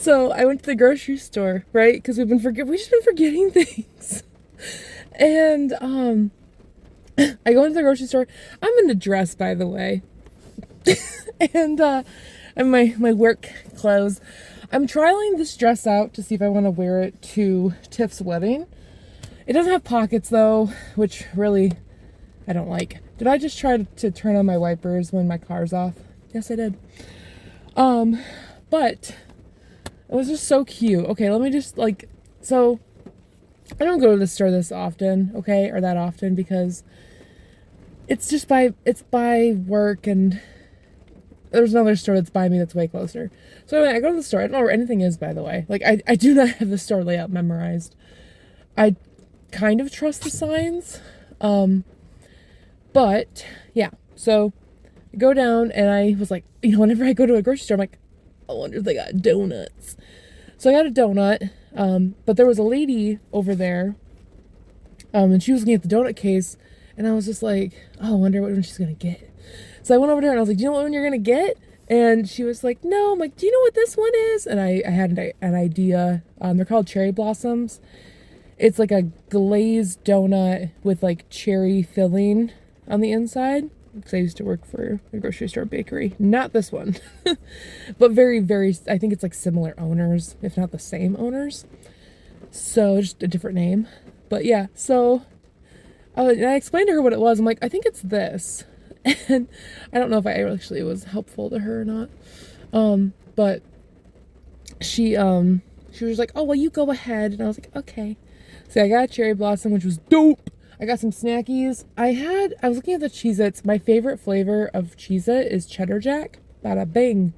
So I went to the grocery store, right? Because we've just been forgetting things. And I go into the grocery store. I'm in a dress, by the way, and my work clothes. I'm trialing this dress out to see if I want to wear it to Tiff's wedding. It doesn't have pockets though, which really I don't like. Did I just try to turn on my wipers when my car's off? Yes, I did. But it was just so cute. Okay, let me just so I don't go to the store this often, okay, or that often, because it's by work, and there's another store that's by me that's way closer. So anyway, I go to the store. I don't know where anything is, by the way. Like, I do not have the store layout memorized. I kind of trust the signs. But yeah, so I go down, and I was like, whenever I go to a grocery store, I'm like, I wonder if they got donuts. So I got a donut, but there was a lady over there, and she was looking at the donut case, and I was just like, oh, I wonder what one she's gonna get. So I went over there, and I was like, do you know what one you're gonna get? And she was like, no. I'm like, do you know what this one is? And I had an idea. They're called cherry blossoms. It's like a glazed donut with like cherry filling on the inside. Because I used to work for a grocery store bakery. Not this one. But very, very, I think it's like similar owners, if not the same owners. So just a different name. But yeah, so and I explained to her what it was. I'm like, I think it's this. And I don't know if I actually was helpful to her or not. But she was like, oh, well, you go ahead. And I was like, okay. So I got a cherry blossom, which was dope. I got some snackies. I was looking at the Cheez-Its. My favorite flavor of Cheez-It is Cheddar Jack. Bada bing.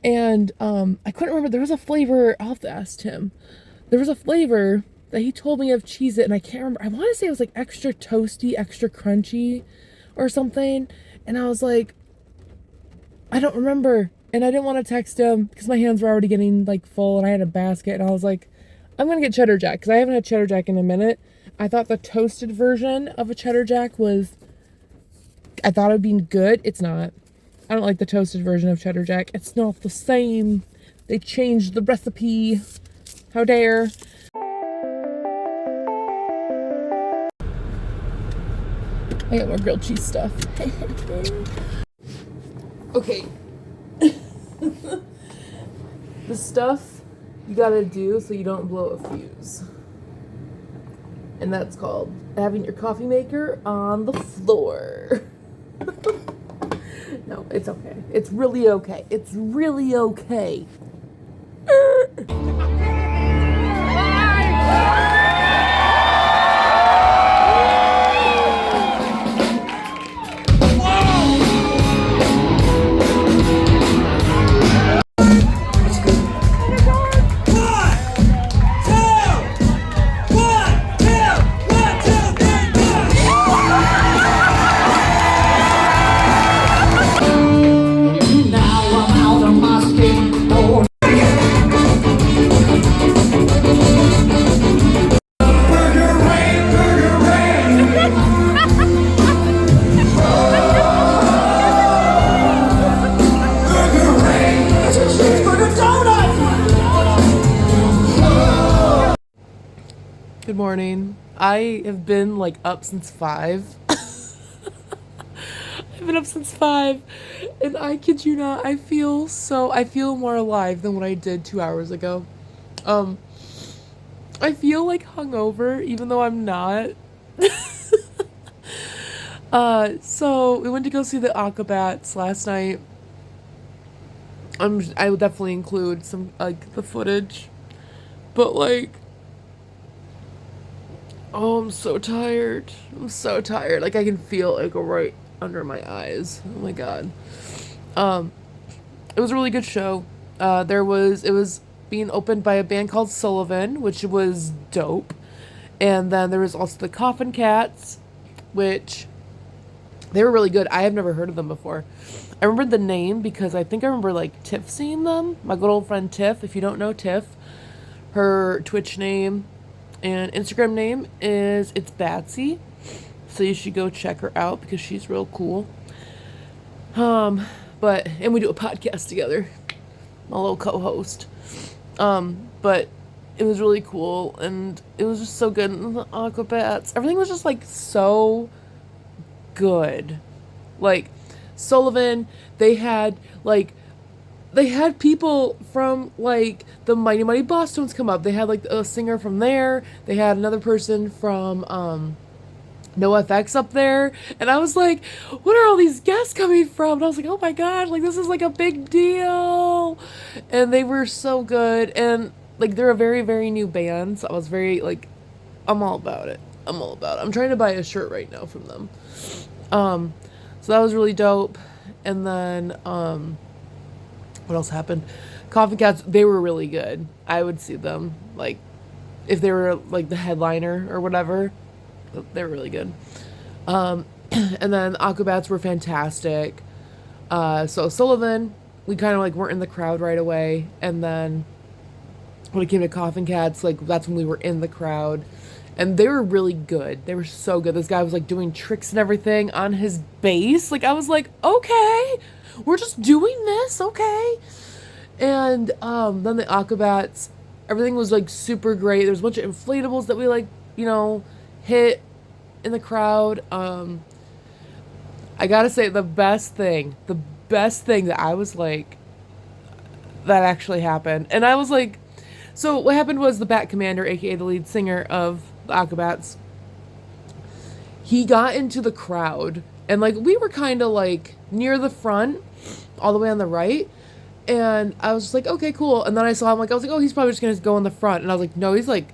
And I couldn't remember. There was a flavor. I'll have to ask Tim. There was a flavor that he told me of Cheez-It, and I can't remember. I want to say it was like extra toasty, extra crunchy or something. And I was like, I don't remember. And I didn't want to text him because my hands were already getting like full, and I had a basket, and I was like, I'm going to get Cheddar Jack because I haven't had Cheddar Jack in a minute. I thought the toasted version of a Cheddar Jack I thought it would be good. It's not. I don't like the toasted version of Cheddar Jack. It's not the same. They changed the recipe. How dare. I got more grilled cheese stuff. Okay. The stuff you gotta do so you don't blow a fuse. And that's called having your coffee maker on the floor. No, it's okay. It's really okay. It's really okay. Good morning. I have been like up since 5. I've been up since 5, and I kid you not, I feel more alive than what I did 2 hours ago. I feel like hungover, even though I'm not. So we went to go see the Aquabats last night. I will definitely include some like the footage, but like, oh, I'm so tired. Like I can feel it go right under my eyes. Oh my god. It was a really good show. It was being opened by a band called Sullivan, which was dope. And then there was also the Coffin Cats, which they were really good. I have never heard of them before. I remember the name because I think I remember like Tiff seeing them. My good old friend Tiff. If you don't know Tiff, her Twitch name and Instagram name is It's Batsy. So you should go check her out because she's real cool. And we do a podcast together. my little co-host. But it was really cool, and it was just so good. And the aquabats, everything was just like so good. Like Sullivan, they had like they had people from like the Mighty Mighty Bosstones come up. They had like a singer from there. They had another person from NoFX up there, and I was like, what are all these guests coming from? And I was like, oh my god, like this is like a big deal. And they were so good, and like they're a very, very new band, so I was very like, I'm all about it. I'm all about it. I'm trying to buy a shirt right now from them. So that was really dope. And then what else happened? Coffin Cats, they were really good. I would see them like if they were like the headliner or whatever. They were really good. And then the Aquabats were fantastic. So Sullivan, we kind of like weren't in the crowd right away. And then when it came to Coffin Cats, like that's when we were in the crowd. And they were really good. They were so good. This guy was like doing tricks and everything on his bass. Like I was like, okay, we're just doing this, okay. And then the Aquabats, everything was like super great. There was a bunch of inflatables that we like, hit in the crowd. I gotta say the best thing that I was like, that actually happened. And I was like, so what happened was the Bat Commander, aka the lead singer of the Aquabats, he got into the crowd, and like we were kind of like near the front, all the way on the right. And I was just like, okay, cool. And then I saw him, like, I was like, oh, he's probably just gonna go in the front. And I was like, no, he's like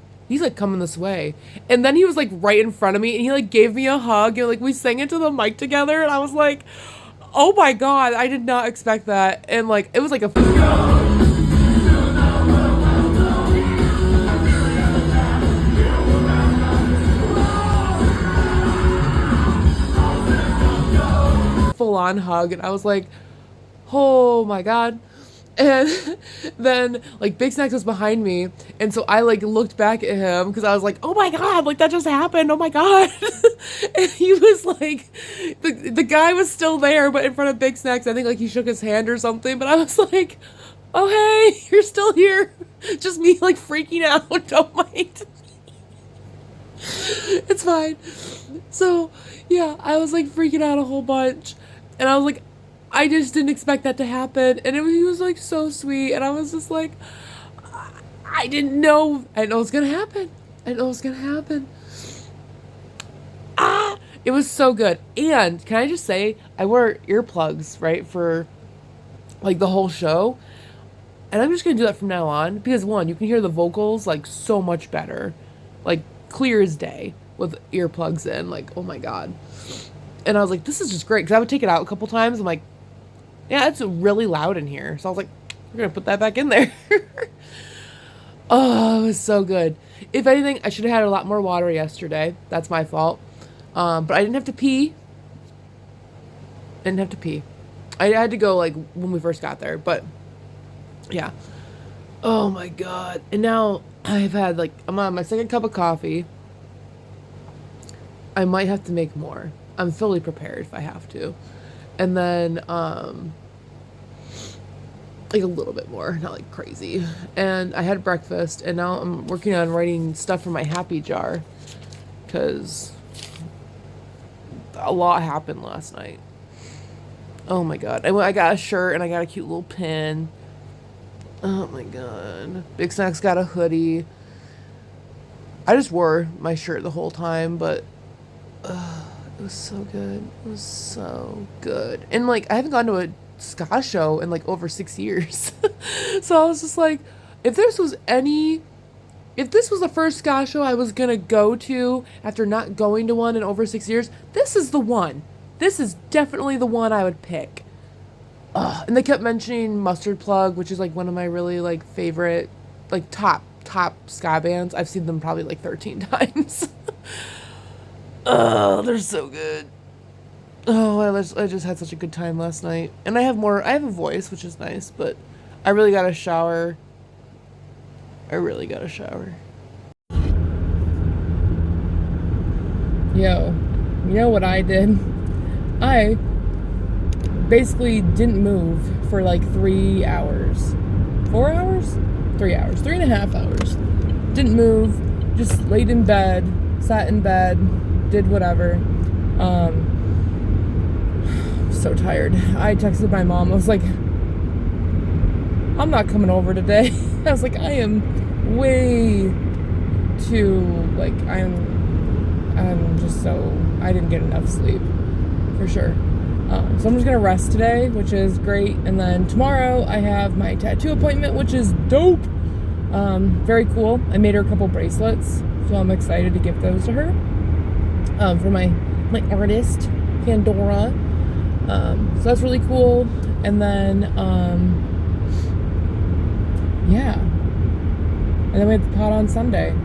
coming this way. And then he was like right in front of me, and he like gave me a hug, and like we sang into the mic together, and I was like, oh my god, I did not expect that. And like it was like a full on hug, and I was like, oh my god. And then like Big Snacks was behind me, and so I like looked back at him because I was like, oh my god, like that just happened, oh my god. And he was like, the guy was still there but in front of Big Snacks. I think like he shook his hand or something, but I was like, oh hey, you're still here. Just me like freaking out. Don't mind. It's fine. So yeah, I was like freaking out a whole bunch, and I was like, I just didn't expect that to happen. And he was like so sweet, and I was just like, I didn't know. I know it's gonna happen. I know it's gonna happen. It was so good. And can I just say, I wear earplugs, right, for like the whole show, and I'm just gonna do that from now on because one, you can hear the vocals like so much better, like clear as day with earplugs in. Like, oh my god. And I was like, this is just great, because I would take it out a couple times. I'm like, yeah, it's really loud in here. So I was like, we're gonna put that back in there. Oh, it was so good. If anything, I should have had a lot more water yesterday. That's my fault. But I didn't have to pee. I had to go like when we first got there, but yeah. Oh my god. And now I've had like, I'm on my second cup of coffee. I might have to make more. I'm fully prepared if I have to. And then like a little bit more, not like crazy. And I had breakfast, and now I'm working on writing stuff for my happy jar, because a lot happened last night. Oh my god. I got a shirt, and I got a cute little pin. Oh my god. Big Snacks got a hoodie. I just wore my shirt the whole time, but it was so good. It was so good. And like I haven't gone to a ska show in like over 6 years. So I was just like, if this was the first ska show I was gonna go to after not going to one in over 6 years, this is the one. This is definitely the one I would pick. And they kept mentioning Mustard Plug, which is like one of my really like favorite, like top ska bands. I've seen them probably like 13 times. Oh, they're so good. Oh, I just had such a good time last night. And I have a voice, which is nice, but I really got a shower. Yo, you know what I did? I basically didn't move for like 3 hours. 4 hours? 3 hours. 3.5 hours. Didn't move. Just laid in bed. Sat in bed. Did whatever. So tired. I texted my mom. I was like, I'm not coming over today. I was like, I am way too, like, I'm just so, I didn't get enough sleep, for sure. So I'm just gonna rest today, which is great. And then tomorrow I have my tattoo appointment, which is dope. Very cool. I made her a couple bracelets, so I'm excited to give those to her. For my artist, Pandora. So that's really cool. And then, yeah. And then we have the pot on Sunday.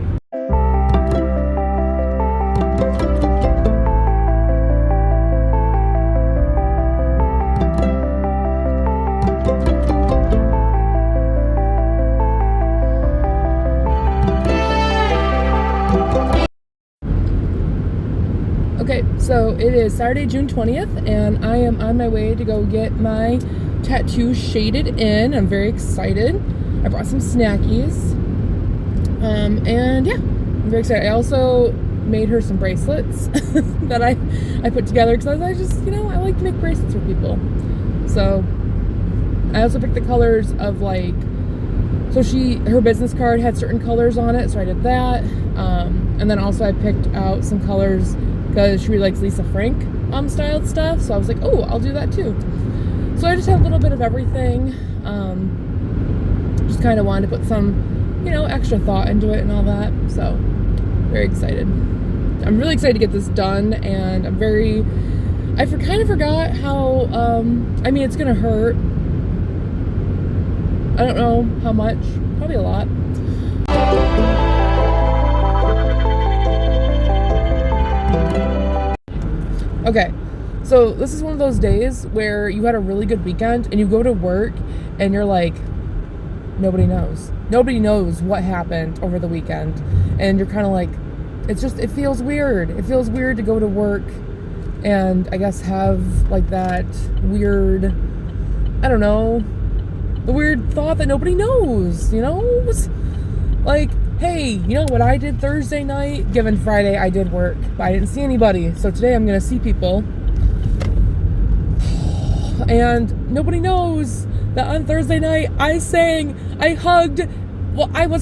Okay, so it is Saturday, June 20th, and I am on my way to go get my tattoo shaded in. I'm very excited. I brought some snackies. And yeah, I'm very excited. I also made her some bracelets that I put together because I just, I like to make bracelets for people. So I also picked the colors of her business card had certain colors on it, so I did that. And then also I picked out some colors because she really likes Lisa Frank styled stuff, so I was like, oh, I'll do that too. So I just had a little bit of everything. Just kind of wanted to put some, extra thought into it and all that. So very excited. I'm really excited to get this done, and I kind of forgot how, it's gonna hurt. I don't know how much, probably a lot. Okay, so this is one of those days where you had a really good weekend and you go to work and you're like, nobody knows. Nobody knows what happened over the weekend. And you're kind of like, it feels weird. It feels weird to go to work and I guess have like that weird, I don't know, the weird thought that nobody knows, Like, hey, you know what I did Thursday night? Given Friday I did work, but I didn't see anybody. So today I'm going to see people. And nobody knows that on Thursday night I was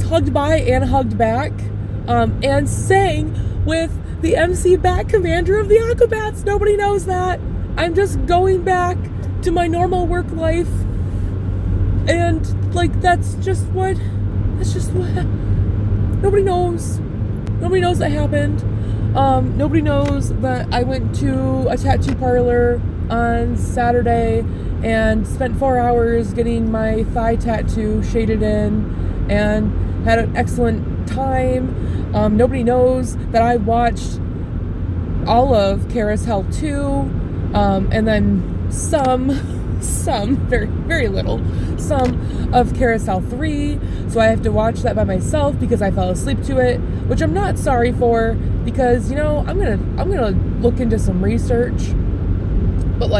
hugged by and hugged back, and sang with the MC Bat Commander of the Aquabats. Nobody knows that. I'm just going back to my normal work life. And that's just what nobody knows. Nobody knows that happened. Nobody knows that I went to a tattoo parlor on Saturday and spent 4 hours getting my thigh tattoo shaded in and had an excellent time. Nobody knows that I watched all of Carousel 2, and then some, very, very little, some of Carousel 3, so I have to watch that by myself because I fell asleep to it, which I'm not sorry for, because, I'm gonna look into some research, but,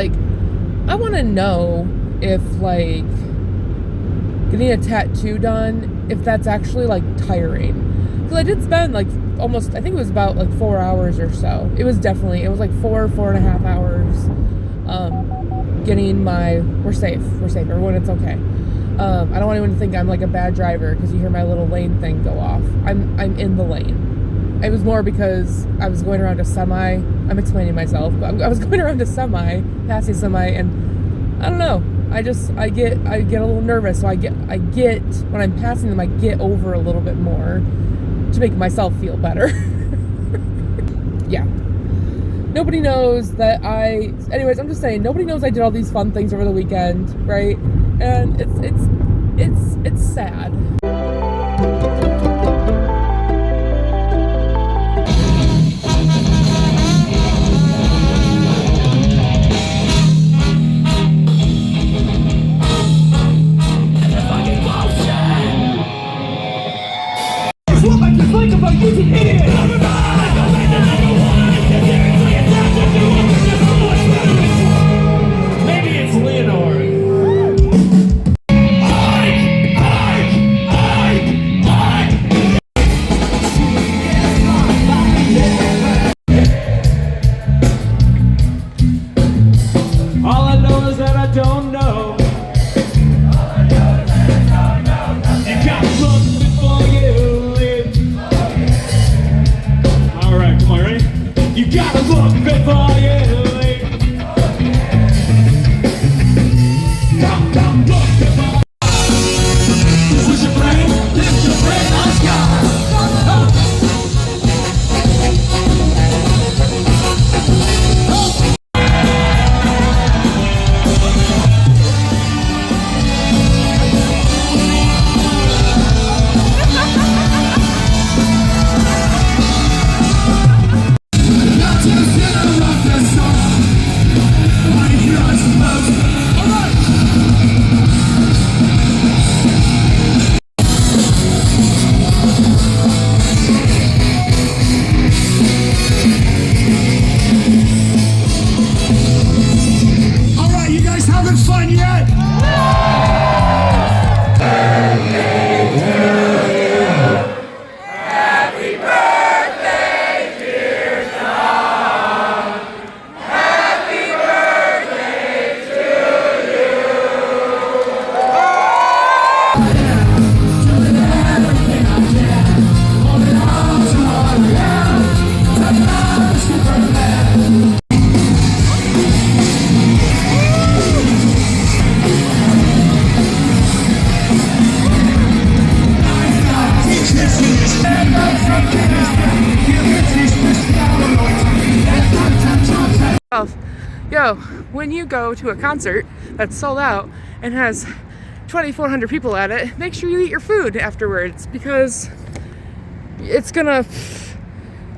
I want to know if, getting a tattoo done, if that's actually, tiring, because I did spend, almost, I think it was about, 4 hours or so. It was 4.5 hours, getting we're safe, everyone, it's okay. I don't want anyone to think I'm a bad driver because you hear my little lane thing go off. I'm in the lane. It was more because I was going around a semi. I'm explaining myself, but I was going around a semi, passing semi, and I don't know. I get a little nervous, so I get when I'm passing them, I get over a little bit more to make myself feel better. Yeah. Nobody knows that anyways, I'm just saying, nobody knows I did all these fun things over the weekend, right? And it's sad. Maybe it's Leonore. fun yet? Happy birthday, dear John. Happy birthday to Yo, when you go to a concert that's sold out and has 2,400 people at it, make sure you eat your food afterwards, because you're gonna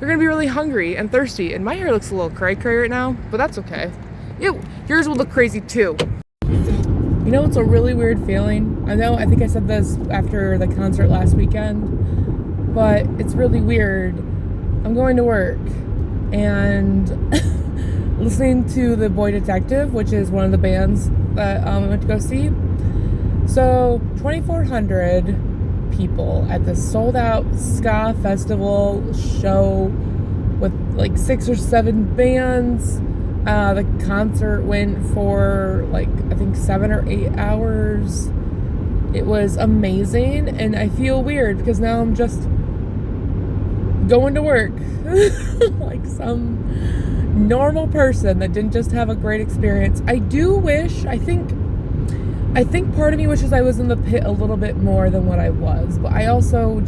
be really hungry and thirsty. And my hair looks a little cray-cray right now, but that's okay. Yours will look crazy too. You know, it's a really weird feeling. I think I said this after the concert last weekend, but it's really weird. I'm going to work and listening to The Boy Detective, which is one of the bands that I went to go see. So 2,400 people at this sold out ska festival show with like 6 or 7 bands. The concert went for like, I think 7 or 8 hours. It was amazing, and I feel weird because now I'm just going to work like some normal person that didn't just have a great experience. I think part of me wishes I was in the pit a little bit more than what I was, but I also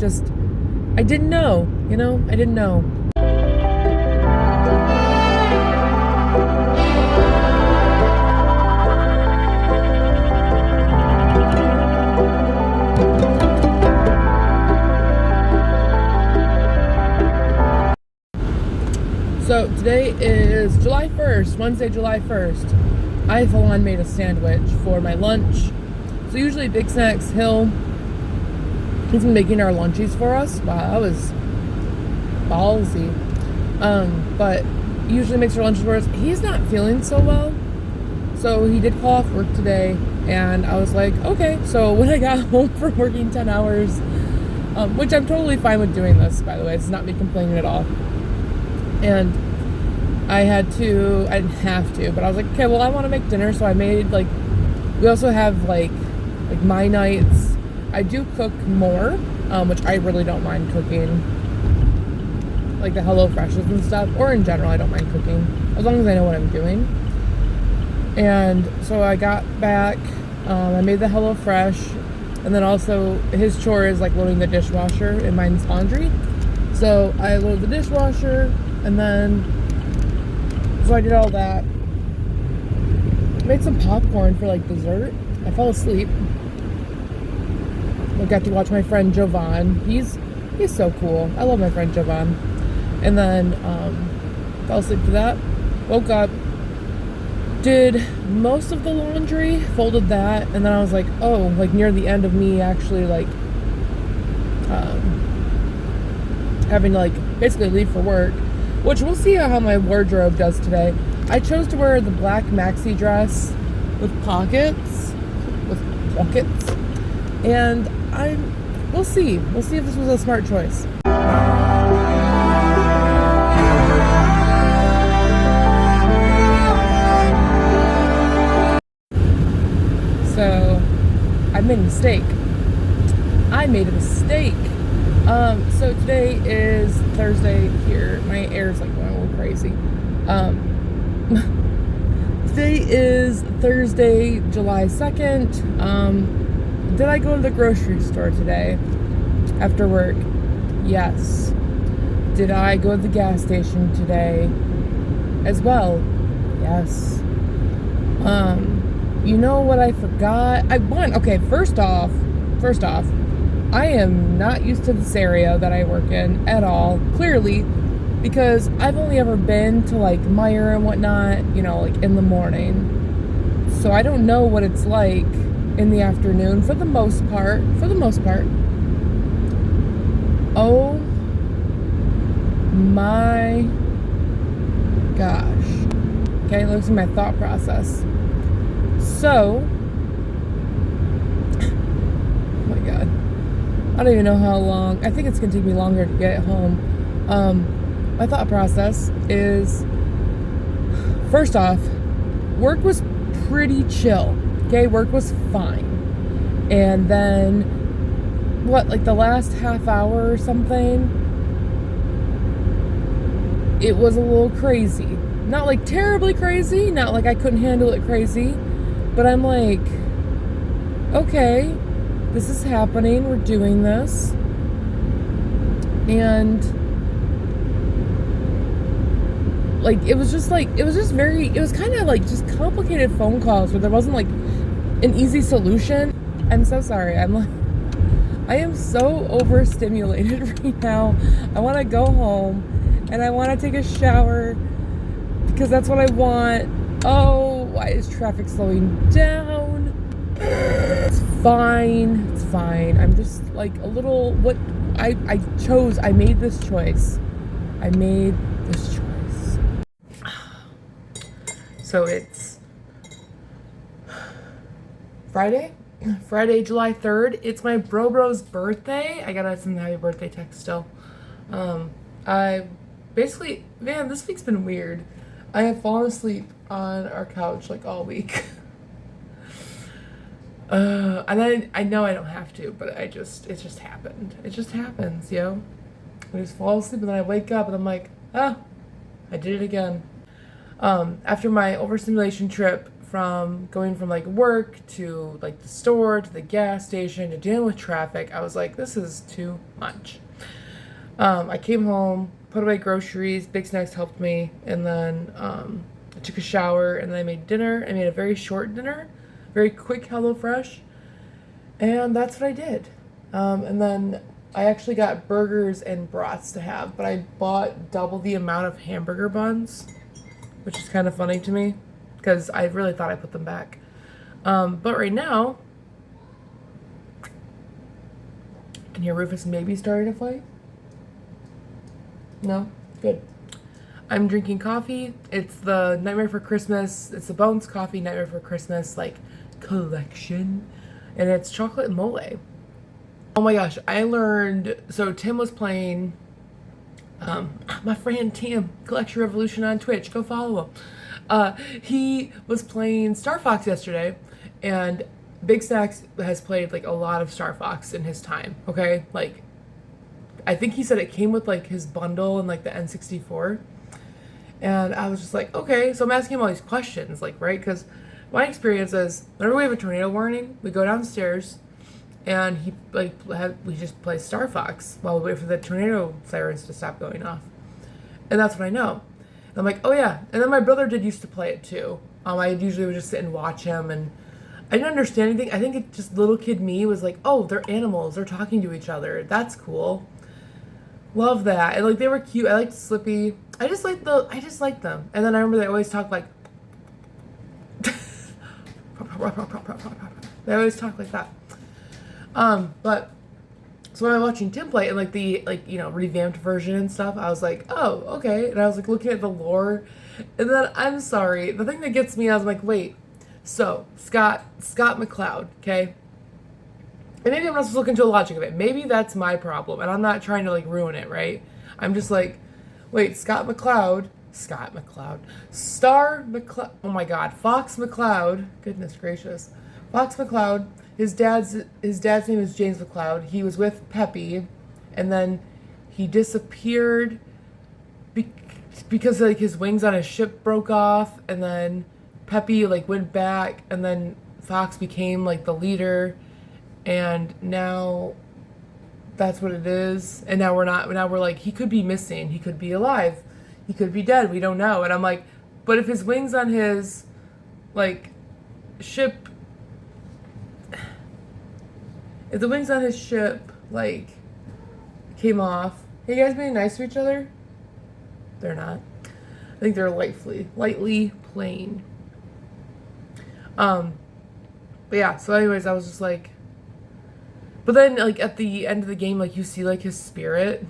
I didn't know, I didn't know. So today is July 1st, Wednesday, July 1st. I full on made a sandwich for my lunch. So usually Big Snacks Hill, he's been making our lunchies for us. Wow, that was ballsy. But he usually makes our lunches for us. He's not feeling so well, so he did call off work today, and I was like, okay. So when I got home from working 10 hours, which I'm totally fine with doing this, by the way, it's not me complaining at all. And I didn't have to, but I was like, okay, well, I want to make dinner, so I made, we also have, like my nights, I do cook more, which I really don't mind cooking, like the HelloFreshes and stuff, or in general, I don't mind cooking, as long as I know what I'm doing. And so I got back, I made the HelloFresh, and then also, his chore is, loading the dishwasher, and mine's laundry. So I loaded the dishwasher, and then, so I did all that. Made some popcorn for dessert. I fell asleep. I got to watch my friend Jovan. He's so cool. I love my friend Jovan. And then fell asleep to that. Woke up, did most of the laundry, folded that, and then I was like, oh, near the end of me actually having to basically leave for work. Which we'll see how my wardrobe does today. I chose to wear the black maxi dress with pockets, and we'll see. We'll see if this was a smart choice. So, I made a mistake. So today is Thursday here. My air's going a little crazy. Today is Thursday, July 2nd. Did I go to the grocery store today after work? Yes. Did I go to the gas station today as well? Yes. You know what I forgot? First off, I am not used to this area that I work in at all, clearly, because I've only ever been to Meijer and whatnot, in the morning. So I don't know what it's like in the afternoon for the most part. Oh my gosh. Okay, listen to my thought process. So, oh my god, I don't even know how long. I think it's gonna take me longer to get home. My thought process is, first off, work was pretty chill. Okay, work was fine. And then, like the last half hour or something, it was a little crazy. Not like terribly crazy, not like I couldn't handle it crazy, but I'm like, okay, this is happening, we're doing this. And like it was kind of like just complicated phone calls where there wasn't like an easy solution. I'm so sorry. I am so overstimulated right now. I want to go home and I want to take a shower because that's what I want. Oh, why is traffic slowing down? It's fine. It's fine. I'm just like a little, I made this choice. I made this choice. So it's Friday, July 3rd. It's my bro's birthday. I gotta send a happy birthday text still. I basically, man, this week's been weird. I have fallen asleep on our couch like all week. And then I know I don't have to, but it just happened. It just happens, yo. I just fall asleep and then I wake up and I'm like, I did it again. After my overstimulation trip from going from like work to like the store to the gas station to dealing with traffic, I was like, this is too much. I came home, put away groceries, Big Snacks helped me, and then I took a shower and then I made dinner. I made a very short dinner, very quick HelloFresh, and that's what I did. And then I actually got burgers and brats to have, but I bought double the amount of hamburger buns, which is kind of funny to me because I really thought I put them back. But right now, can you hear Rufus and Baby starting to fight? No? Good. I'm drinking coffee. It's the Nightmare for Christmas. It's the Bones Coffee Nightmare for Christmas, like, collection. And it's chocolate and mole. Oh my gosh, I learned, so Tim was playing, my friend Tim, Collection Revolution on Twitch, go follow him. He was playing Star Fox yesterday, and Big Stacks has played like a lot of Star Fox in his time, okay? Like, I think he said it came with like his bundle and like the N64. And I was just like, okay, so I'm asking him all these questions, like, right? Because my experience is whenever we have a tornado warning, we go downstairs and we just play Star Fox while we wait for the tornado sirens to stop going off. And that's what I know. And I'm like, oh yeah. And then my brother used to play it too. I usually would just sit and watch him, and I didn't understand anything. I think it just little kid me was like, oh, they're animals. They're talking to each other. That's cool. Love that. And like they were cute. I liked Slippy. I just liked them. And then I remember they always talk like they always talk like that. But so when I was watching Tim play and like the revamped version and stuff, I was like, oh, okay. And I was like looking at the lore, and then I'm sorry, the thing that gets me, I was like, wait, so Scott McCloud, okay? And maybe I'm not supposed to look into the logic of it. Maybe that's my problem, and I'm not trying to like ruin it, right? I'm just like, wait, Star McCloud, oh my God, Fox McCloud, goodness gracious, Fox McCloud. His dad's name is James McCloud. He was with Peppy, and then he disappeared because like his wings on his ship broke off, and then Peppy like went back, and then Fox became like the leader, and now that's what it is. And now we're like, he could be missing, he could be alive, he could be dead, we don't know. And I'm like, but if his wings on his like ship, if the wings on his ship like came off, hey, you guys being nice to each other? They're not. I think they're lightly plain. But yeah, so anyways, I was just like, but then like at the end of the game, like you see like his spirit,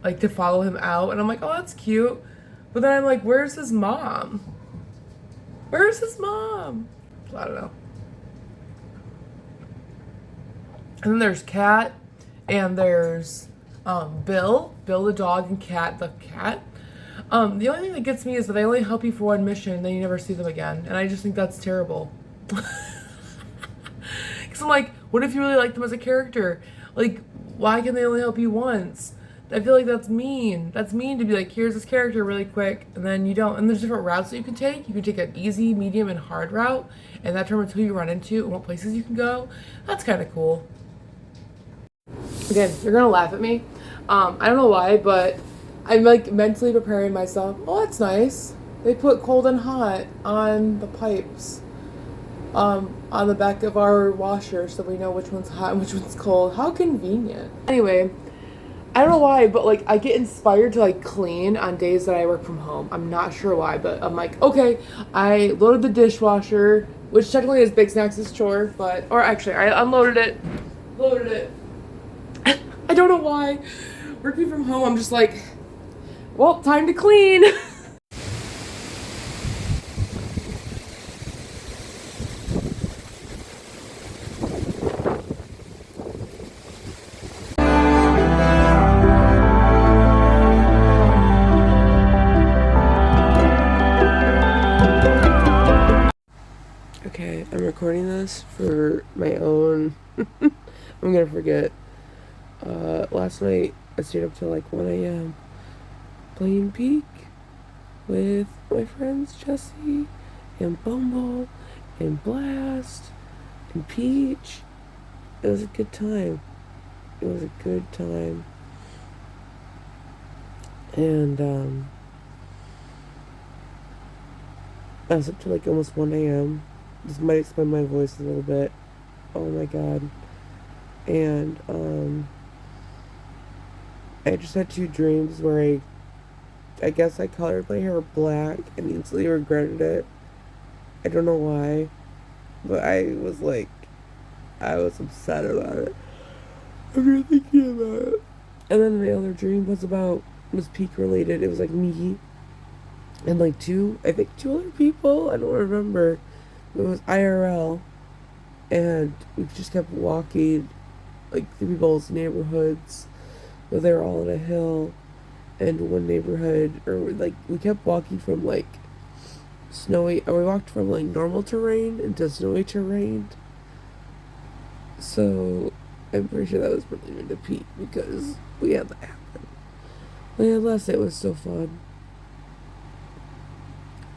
like to follow him out, and I'm like, oh, that's cute. But then I'm like, where's his mom? Where's his mom? So I don't know. And then there's Cat, and there's Bill the dog, and Cat the cat. The only thing that gets me is that they only help you for one mission, and then you never see them again, and I just think that's terrible. Because I'm like, what if you really like them as a character? Like, why can they only help you once? I feel like that's mean. That's mean to be like, here's this character really quick, and then you don't. And there's different routes that you can take. You can take an easy, medium, and hard route, and that determines who you run into and what places you can go. That's kind of cool. Again, you're gonna laugh at me. I don't know why, but I'm like mentally preparing myself. Oh, that's nice. They put cold and hot on the pipes. On the back of our washer, so we know which one's hot and which one's cold. How convenient. Anyway, I don't know why, but like I get inspired to like clean on days that I work from home. I'm not sure why, but I'm like, okay, I loaded the dishwasher, which technically is Big Snacks' chore, but, or actually I unloaded it, loaded it. I don't know why. Working from home, I'm just like, well, time to clean. Okay, I'm recording this for my own. I'm gonna forget. Last night I stayed up till like 1 a.m. playing Peak with my friends Jesse and Bumble and Blast and Peach. It was a good time. It was a good time. And I was up to like almost 1 a.m. This might explain my voice a little bit. Oh my god. And I just had two dreams where I guess I colored my hair black and instantly regretted it. I don't know why, but I was upset about it. I'm really thinking about it. And then the other dream was Peak related. It was like me and like two other people. I don't remember. It was IRL, and we just kept walking like through people's neighborhoods. But they were all on a hill, and one neighborhood, or like we kept walking from like we walked from like normal terrain into snowy terrain. So I'm pretty sure that was related to Pete because we had that happen. But yeah, last night was so fun.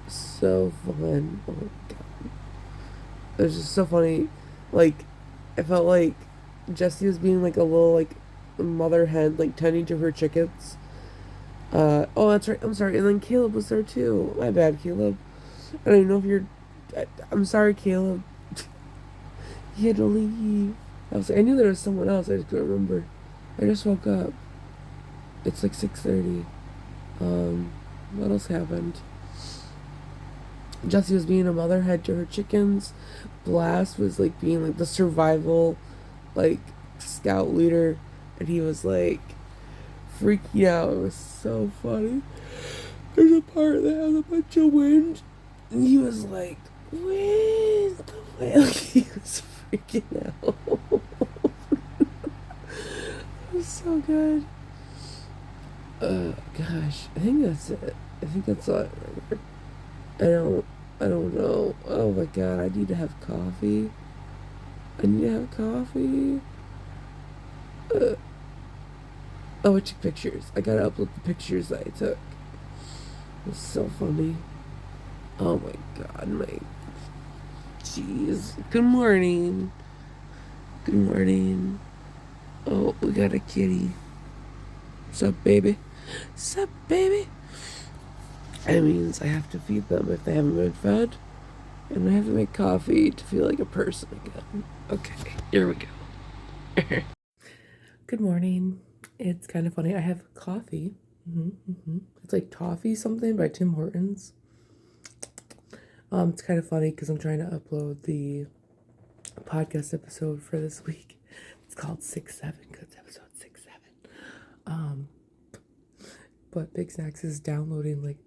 So fun. Oh my god. It was just so funny. Like, I felt like Jessie was being like a little like mother hen, like tending to her chickens. Oh, that's right. I'm sorry. And then Caleb was there too. My bad, Caleb. I don't even know if I'm sorry, Caleb. He had to leave. I knew there was someone else. I just couldn't remember. I just woke up. It's like 6:30. What else happened? Jessie was being a mother hen to her chickens. Blast was like being like the survival, like scout leader, and he was like freaking out. It was so funny. There's a part that has a bunch of wind, and he was like, "Wind, the wind!" Like he was freaking out. It was so good. Gosh, I think that's it. I think that's all I remember. I don't know. Oh my god, I need to have coffee. Oh, I took pictures. I gotta upload the pictures that I took. It was so funny. Oh my god, jeez. Good morning. Good morning. Oh, we got a kitty. Sup, baby? Sup, baby? That means I have to feed them if they haven't been fed. And I have to make coffee to feel like a person again. Okay, here we go. Good morning. It's kind of funny. I have coffee. It's like toffee something by Tim Hortons. It's kind of funny because I'm trying to upload the podcast episode for this week. It's called 6-7 because it's episode 6-7. But Big Snacks is downloading like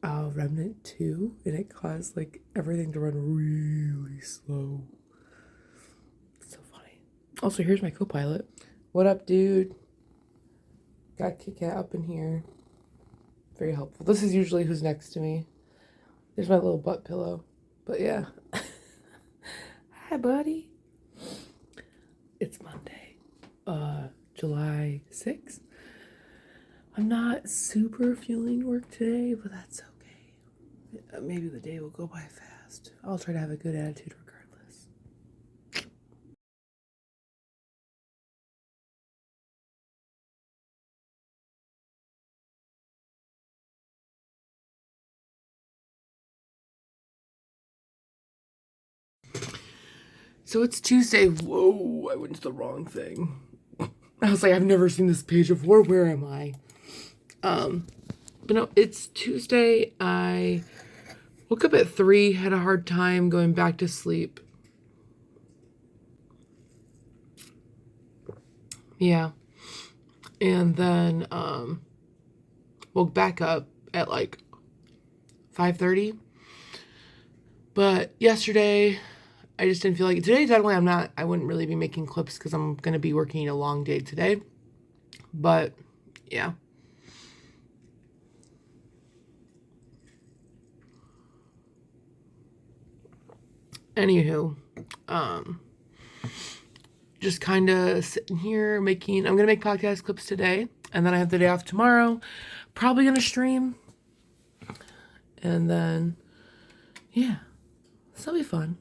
Remnant 2, and it caused like everything to run really slow. It's so funny. Also, here's my co-pilot. What up, dude? Got Kit Kat up in here. Very helpful. This is usually who's next to me. There's my little butt pillow. But yeah. Hi, buddy. It's Monday, July 6th. I'm not super feeling work today, but that's okay. Maybe the day will go by fast. I'll try to have a good attitude regardless. So it's Tuesday. Whoa, I went to the wrong thing. I was like, I've never seen this page before. Where am I? But no, it's Tuesday. I woke up at 3, had a hard time going back to sleep. Yeah. And then woke back up at like 5:30. But yesterday I just didn't feel like it. Today definitely I wouldn't really be making clips because I'm gonna be working a long day today. But yeah. Anywho, just kind of sitting here I'm gonna make podcast clips today, and then I have the day off tomorrow. Probably gonna stream, and then yeah, so that'll be fun.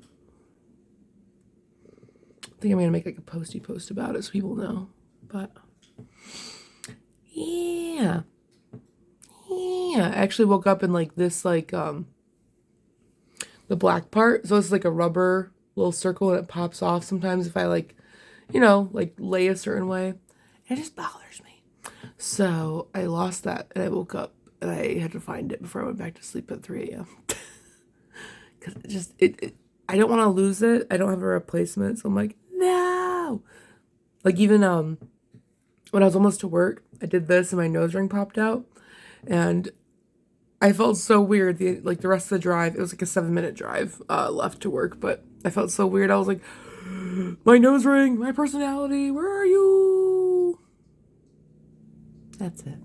I think I'm gonna make like a post about it so people know. But yeah, I actually woke up in like this the black part, so it's like a rubber little circle and it pops off sometimes if I like lay a certain way. It just bothers me. So I lost that and I woke up and I had to find it before I went back to sleep at 3 a.m. Because I don't want to lose it. I don't have a replacement, so I'm like, no. Like even when I was almost to work, I did this and my nose ring popped out, and I felt so weird. The rest of the drive, it was like a 7-minute drive left to work, but I felt so weird. I was like, my nose ring, my personality, where are you? That's it.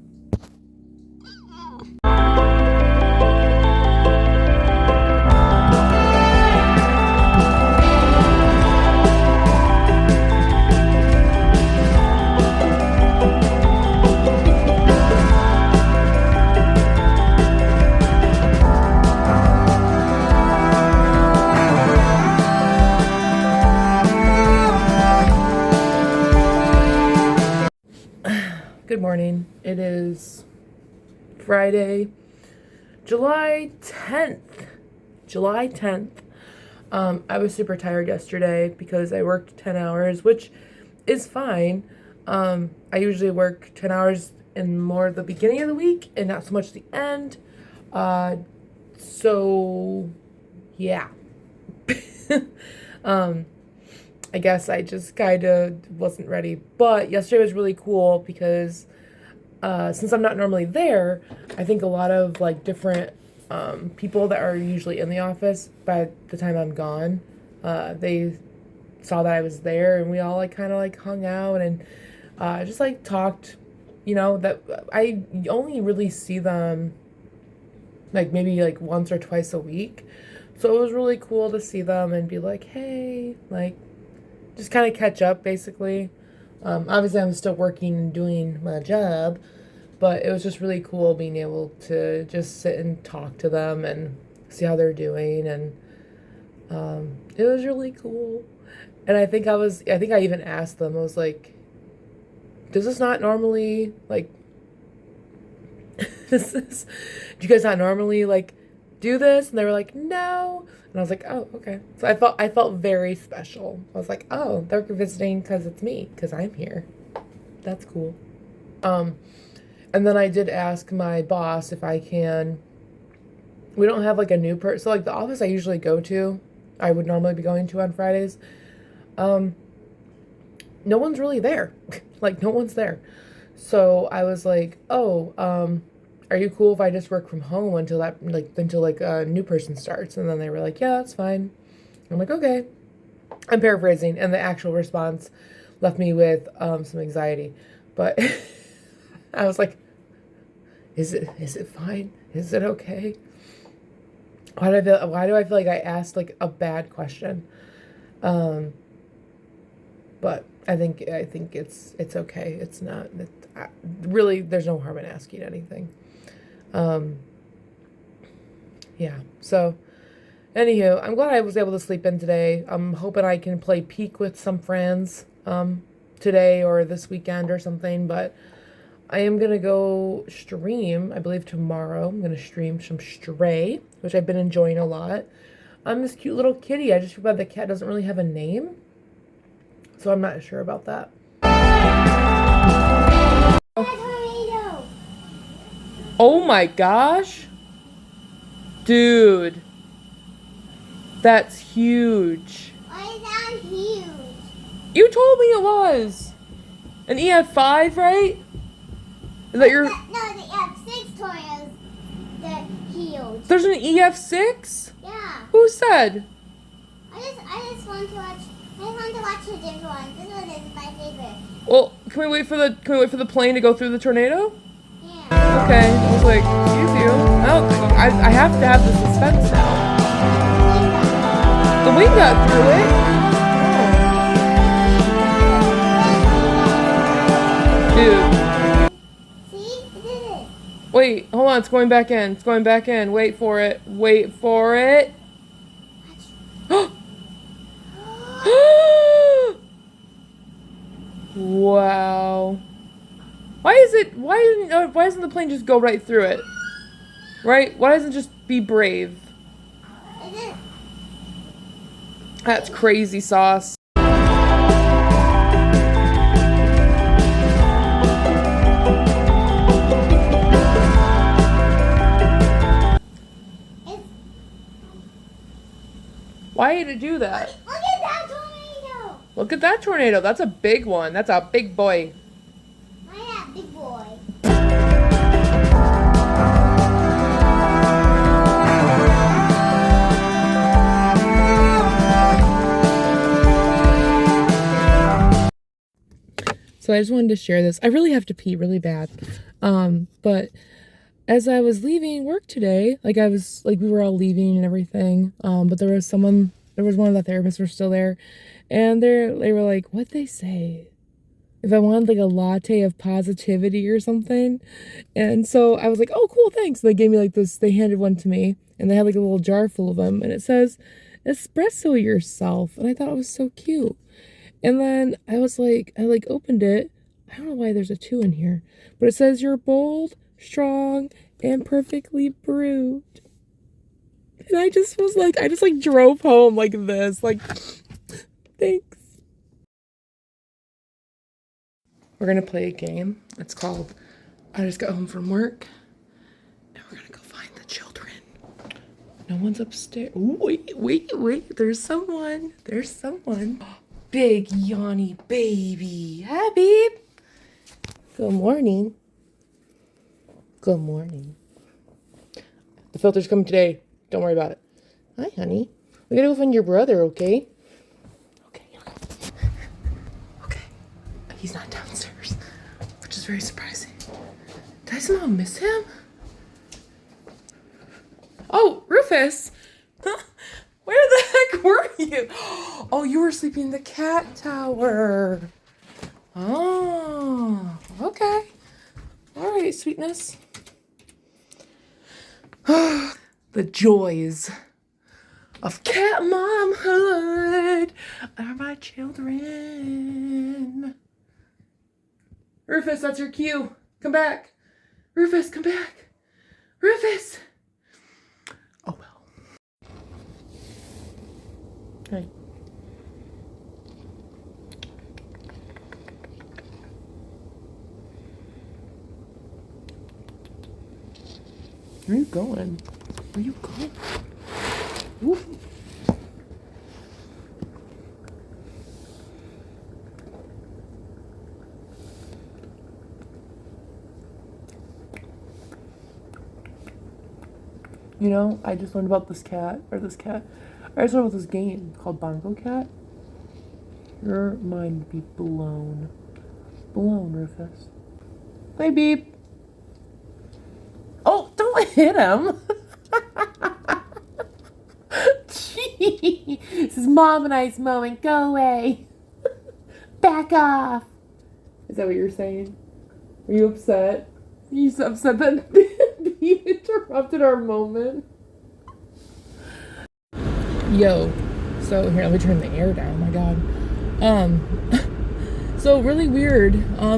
Good morning. It is Friday, July 10th. I was super tired yesterday because I worked 10 hours, which is fine. I usually work 10 hours in more the beginning of the week and not so much the end. So yeah. I guess I just kind of wasn't ready. But yesterday was really cool because since I'm not normally there, I think a lot of like different people that are usually in the office, by the time I'm gone, they saw that I was there, and we all like kind of like hung out and just like talked. That I only really see them like maybe like once or twice a week. So it was really cool to see them and be like, hey, like, just kind of catch up, basically. Obviously, I'm still working and doing my job, but it was just really cool being able to just sit and talk to them and see how they're doing, and it was really cool. And I think I even asked them, I was like, does this not normally, like, do you guys not normally, like, do this? And they were like, no. And I was like, oh, okay. So I felt very special. I was like, oh, they're visiting because it's me, because I'm here. That's cool. And then I did ask my boss if I can. We don't have like a new person. So like the office I usually go to, I would normally be going to on Fridays. No one's really there. Like no one's there. So I was like, oh, are you cool if I just work from home until a new person starts? And then they were like, yeah, that's fine. I'm like, okay. I'm paraphrasing, and the actual response left me with some anxiety. But I was like, is it fine? Is it okay? Why do I feel like I asked like a bad question? But I think it's okay. It's not really. There's no harm in asking anything. Yeah. So, anywho, I'm glad I was able to sleep in today. I'm hoping I can play Peek with some friends today or this weekend or something. But I am gonna go stream. I believe tomorrow I'm gonna stream some Stray, which I've been enjoying a lot. This cute little kitty. I just feel bad the cat doesn't really have a name. So I'm not sure about that. Oh my gosh. Dude. That's huge. Why is that huge? You told me it was. An EF5, right? Is that your... No, the EF6 tornadoes, they're huge. There's an EF6? Yeah. Who said? I just want to watch a different one. This one is my favorite. Well, can we wait for the plane to go through the tornado? Yeah. Okay. I was like, excuse you. Oh, I have to have the suspense now. The wind got through it. Dude. See? It did it. Wait, hold on. It's going back in. It's going back in. Wait for it. Wait for it. Wow. Why doesn't the plane just go right through it? Right? Why doesn't it just be brave? It did. That's crazy sauce. Why did it do that? Look at that tornado. Look at that tornado. That's a big one. That's a big boy. Why that big boy? So I just wanted to share this. I really have to pee really bad. But as I was leaving work today, we were all leaving and everything. But there was one of the therapists were still there, and they were like, what'd they say? If I wanted like a latte of positivity or something. And so I was like, oh, cool, thanks. They gave me like this, they handed one to me, and they had like a little jar full of them, and it says, espresso yourself. And I thought it was so cute. And then I opened it. I don't know why there's a 2 in here, but it says you're bold, strong, and perfectly brewed. And I just drove home like this, like, thanks. We're gonna play a game. It's called I Just Got Home From Work, and we're gonna go find the children. No one's upstairs. Ooh, wait, there's someone. Big yawny baby. Hi, babe. Good morning. The filter's coming today. Don't worry about it. Hi, honey. We gotta go find your brother, okay? Okay. He's not downstairs, which is very surprising. Did I somehow miss him? Oh, Rufus. Where the heck were you? Oh, you were sleeping in the cat tower. Oh, okay. All right, sweetness. The joys of cat momhood are my children. Rufus, that's your cue. Come back. Rufus, come back. Rufus. Oh, well. Hey. Where are you going? Where are you going? Ooh. You know, I just learned about this cat. I just learned about this game called Bongo Cat. Your mind would be blown. Blown, Rufus. Hey, Beep. Oh, don't hit him. Gee, this is Mom and I's moment. Go away. Back off. Is that what you're saying? Are you upset? Are you so upset that Beep interrupted our moment? Yo. So here, let me turn the air down. My God. So really weird.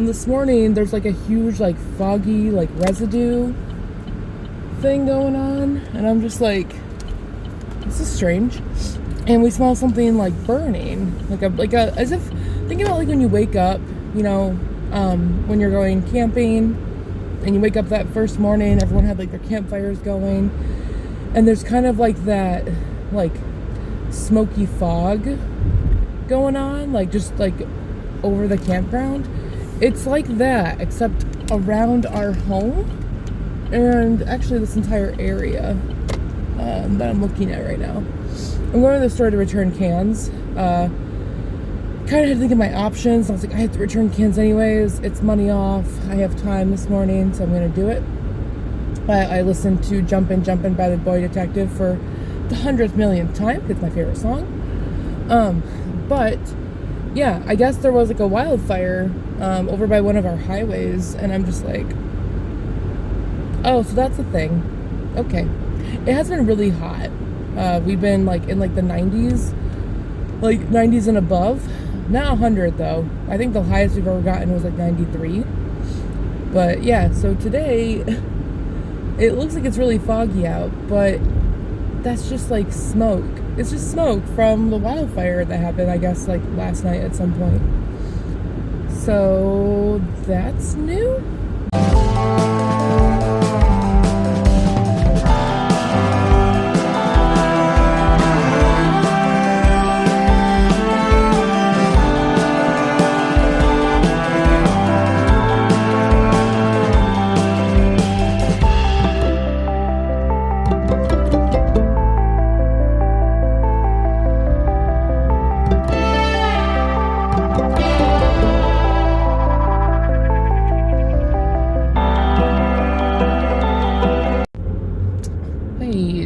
This morning there's like a huge like foggy like residue thing going on, and I'm just like, this is strange. And we smell something like burning, like a as if thinking about like when you wake up, you know, when you're going camping, and you wake up that first morning, everyone had like their campfires going, and there's kind of like that like smoky fog going on, like just like over the campground. It's like that, except around our home, and actually this entire area that I'm looking at right now. I'm going to the store to return cans. Kind of had to think of my options. I was like, I have to return cans anyways. It's money off. I have time this morning, so I'm going to do it. I listened to Jumpin' Jumpin' by the Boy Detective for the 100th millionth time. It's my favorite song. But yeah, I guess there was like a wildfire over by one of our highways, and I'm just like, oh, so that's the thing. Okay. It has been really hot. We've been like in like the 90s, like 90s and above. Not 100 though. I think the highest we've ever gotten was like 93. But yeah, so today it looks like it's really foggy out, but that's just like smoke. It's just smoke from the wildfire that happened, I guess, like last night at some point. So that's new.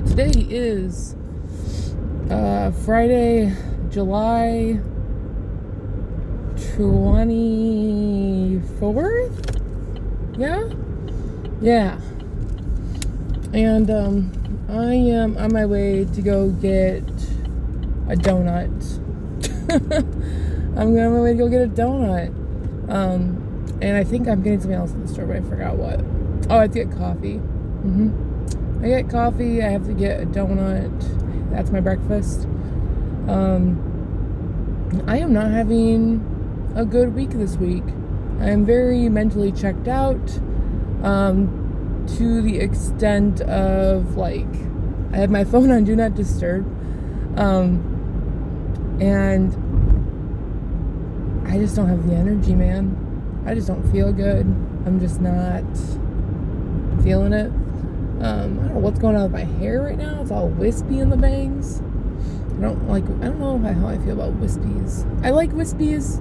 Today is Friday, July 24th? Yeah. And I am on my way to go get a donut. I'm on my way to go get a donut. And I think I'm getting something else in the store, but I forgot what. Oh, I have to get coffee. I get coffee, I have to get a donut. That's my breakfast. I am not having a good week this week. I am very mentally checked out, to the extent of like, I have my phone on Do Not Disturb, and I just don't have the energy, man. I just don't feel good. I'm just not feeling it. I don't know what's going on with my hair right now. It's all wispy in the bangs. I don't know how I feel about wispies. I like wispies.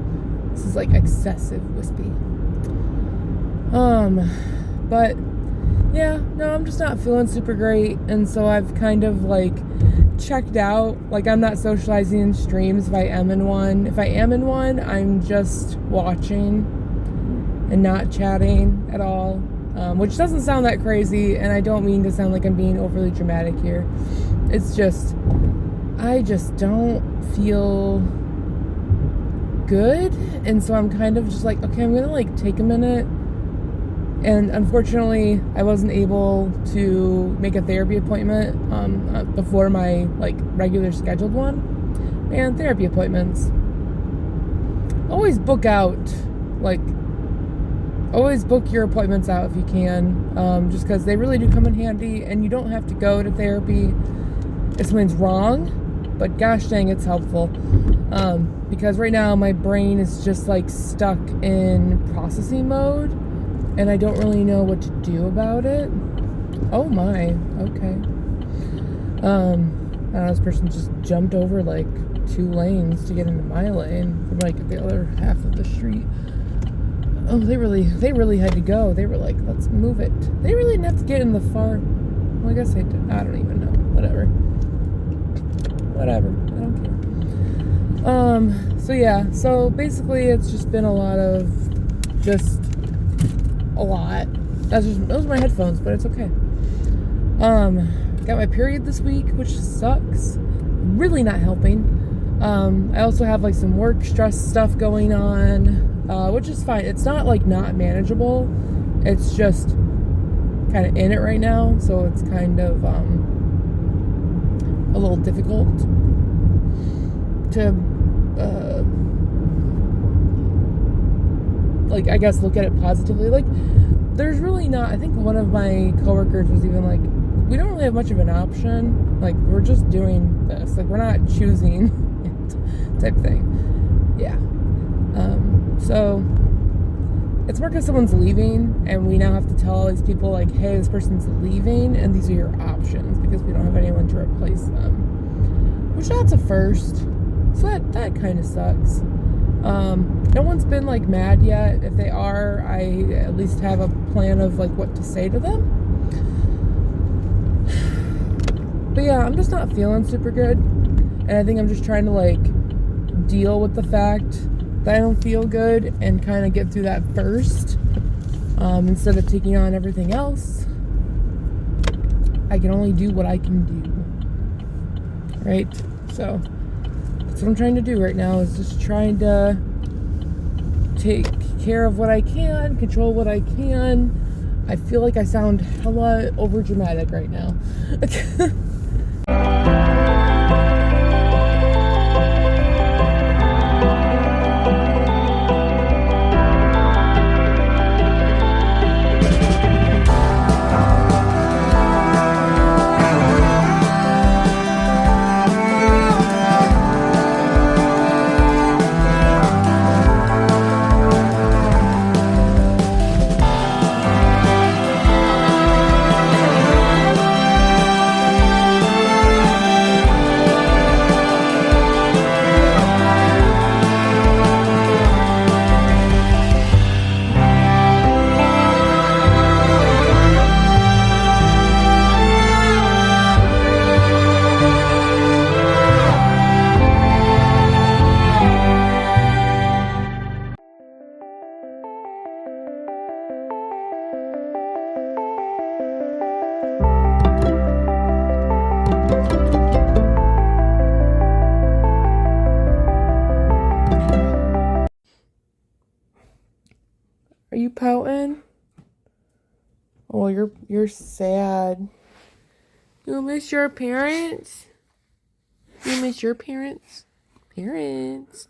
This is like excessive wispy. But yeah, no, I'm just not feeling super great, and so I've kind of like checked out. Like, I'm not socializing in streams if I am in one. If I am in one, I'm just watching and not chatting at all. Which doesn't sound that crazy, and I don't mean to sound like I'm being overly dramatic here. It's just, I just don't feel good, and so I'm kind of just like, okay, I'm gonna like take a minute. And unfortunately, I wasn't able to make a therapy appointment before my like regular scheduled one. And therapy appointments, always book your appointments out if you can, just because they really do come in handy, and you don't have to go to therapy if something's wrong, but gosh dang, it's helpful, because right now my brain is just like stuck in processing mode, and I don't really know what to do about it. Oh my, okay. I don't know, this person just jumped over like 2 lanes to get into my lane from like the other half of the street. Oh, they really had to go. They were like, let's move it. They really didn't have to get in the far. Well, I guess they did. I don't even know. Whatever. I don't care. So yeah. So basically, it's just been a lot. Those are my headphones, but it's okay. Got my period this week, which sucks. Really not helping. I also have like some work stress stuff going on, which is fine. It's not like not manageable. It's just kind of in it right now, so it's kind of a little difficult to like, I guess, look at it positively. Like, there's really not. I think one of my coworkers was even like, we don't really have much of an option. Like, we're just doing this. Like, we're not choosing it, type thing. Yeah. So it's more because someone's leaving, and we now have to tell all these people, like, hey, this person's leaving, and these are your options, because we don't have anyone to replace them. Which, that's a first. So that kind of sucks. No one's been, like, mad yet. If they are, I at least have a plan of, like, what to say to them. But yeah, I'm just not feeling super good. And I think I'm just trying to, like, deal with the fact that I don't feel good and kind of get through that first. Instead of taking on everything else. I can only do what I can do. Right? So that's what I'm trying to do right now, is just trying to take care of what I can, control what I can. I feel like I sound hella over dramatic right now. Are you pouting? Oh, you're sad. You miss your parents? You miss your parents? Parents.